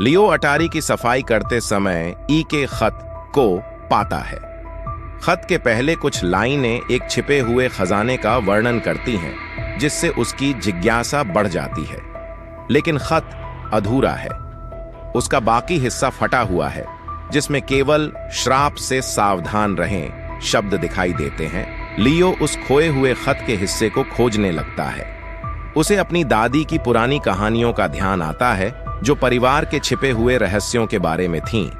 लियो अटारी की सफाई करते समय ई के खत को पाता है। खत के पहले कुछ लाइनें एक छिपे हुए खजाने का वर्णन करती हैं, जिससे उसकी जिज्ञासा बढ़ जाती है। लेकिन खत अधूरा है। उसका बाकी हिस्सा फटा हुआ है, जिसमें केवल श्राप से सावधान रहें शब्द दिखाई देते हैं। लियो उस खोए हुए खत के हिस्से को खोजने लगता है। उसे अपनी दादी की पुरानी कहानियों का ध्यान आता है, जो परिवार के छिपे हुए रहस्यों के बारे में थीं,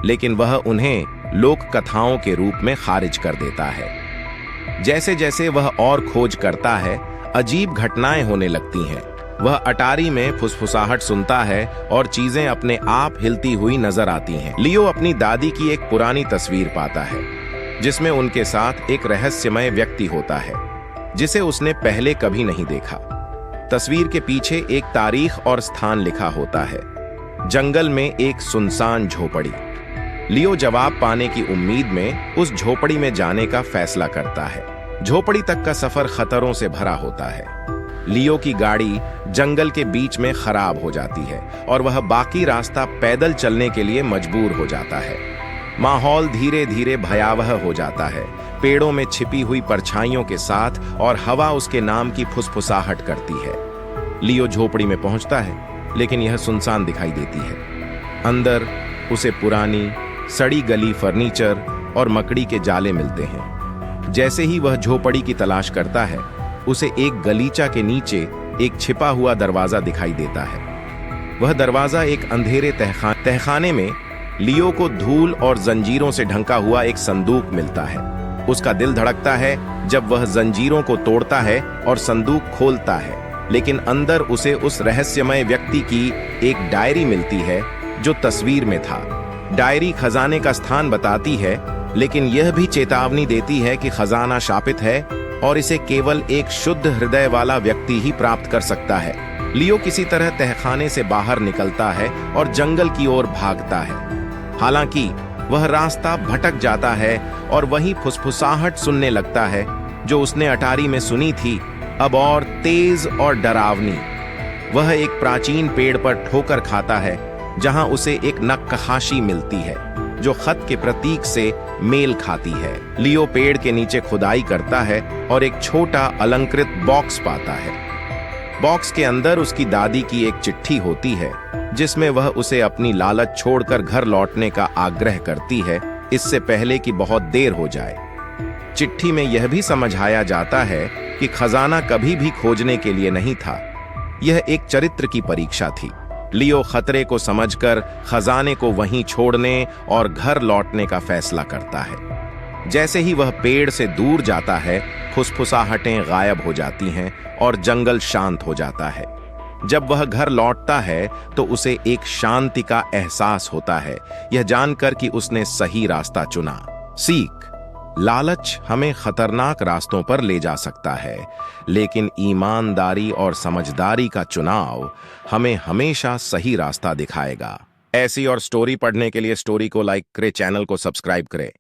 लेकिन वह उन्हें लोक कथाओं के रूप में खारिज कर देता है। जैसे जैसे वह और खोज करता है, अजीब घटनाएं होने लगती हैं। वह अटारी में फुसफुसाहट सुनता है और चीजें अपने आप हिलती हुई नजर आती हैं। लियो अपनी दादी की एक पुरानी तस्वीर पाता है, जिसमें उनके साथ एक रहस्यमय व्यक्ति होता है, जिसे उसने पहले कभी नहीं देखा। तस्वीर के पीछे एक तारीख और स्थान लिखा होता है, जंगल में एक सुनसान झोपड़ी। लियो जवाब पाने की उम्मीद में उस झोपड़ी में जाने का फैसला करता है। झोपड़ी तक का सफर खतरों से भरा होता है। लियो की गाड़ी जंगल के बीच में खराब हो जाती है और वह बाकी रास्ता पैदल चलने के लिए मजबूर हो जाता है। माहौल धीरे धीरे भयावह हो जाता है, पेड़ों में छिपी हुई परछाइयों के साथ, और हवा उसके नाम की फुसफुसाहट करती है। लियो झोपड़ी में पहुंचता है, लेकिन यह सुनसान दिखाई देती है। अंदर उसे पुरानी सड़ी गली फर्नीचर और मकड़ी के जाले मिलते हैं। जैसे ही वह झोपड़ी की तलाश करता है, उसे एक गलीचा के नीचे एक छिपा हुआ दरवाजा दिखाई देता है। वह दरवाजा एक अंधेरे तहखाने में लियो को धूल और जंजीरों से ढंका हुआ एक संदूक मिलता है। उसका दिल धड़कता है जब वह जंजीरों को तोड़ता है और संदूक खोलता है, लेकिन अंदर उसे उस रहस्यमय व्यक्ति की एक डायरी मिलती है जो तस्वीर में था। डायरी खजाने का स्थान बताती है, लेकिन यह भी चेतावनी देती है कि खजाना शापित है और इसे केवल एक शुद्ध हृदय वाला व्यक्ति ही प्राप्त कर सकता है। लियो किसी तरह तहखाने से बाहर निकलता है और जंगल की ओर भागता है। हालांकि वह रास्ता भटक जाता है और वही फुसफुसाहट सुनने लगता है जो उसने अटारी में सुनी थी, अब और तेज और डरावनी। वह एक प्राचीन पेड़ पर ठोकर खाता है, जहां उसे एक नक्काशी मिलती है जो खत के प्रतीक से मेल खाती है। लियो पेड़ के नीचे खुदाई करता है और एक छोटा अलंकृत बॉक्स पाता है। बॉक्स के अंदर उसकी दादी की एक चिट्ठी होती है, जिसमें वह उसे अपनी लालच छोड़कर घर लौटने का आग्रह करती है, इससे पहले कि बहुत देर हो जाए। चिट्ठी में यह भी समझाया जाता है कि खजाना कभी भी खोजने के लिए नहीं था, यह एक चरित्र की परीक्षा थी। लियो खतरे को समझकर खजाने को वहीं छोड़ने और घर लौटने का फैसला करता है। जैसे ही वह पेड़ से दूर जाता है, फुसफुसाहटें गायब हो जाती हैं और जंगल शांत हो जाता है। जब वह घर लौटता है तो उसे एक शांति का एहसास होता है, यह जानकर कि उसने सही रास्ता चुना। सीख: लालच हमें खतरनाक रास्तों पर ले जा सकता है, लेकिन ईमानदारी और समझदारी का चुनाव हमें हमेशा सही रास्ता दिखाएगा। ऐसी और स्टोरी पढ़ने के लिए स्टोरी को लाइक करें, चैनल को सब्सक्राइब करें।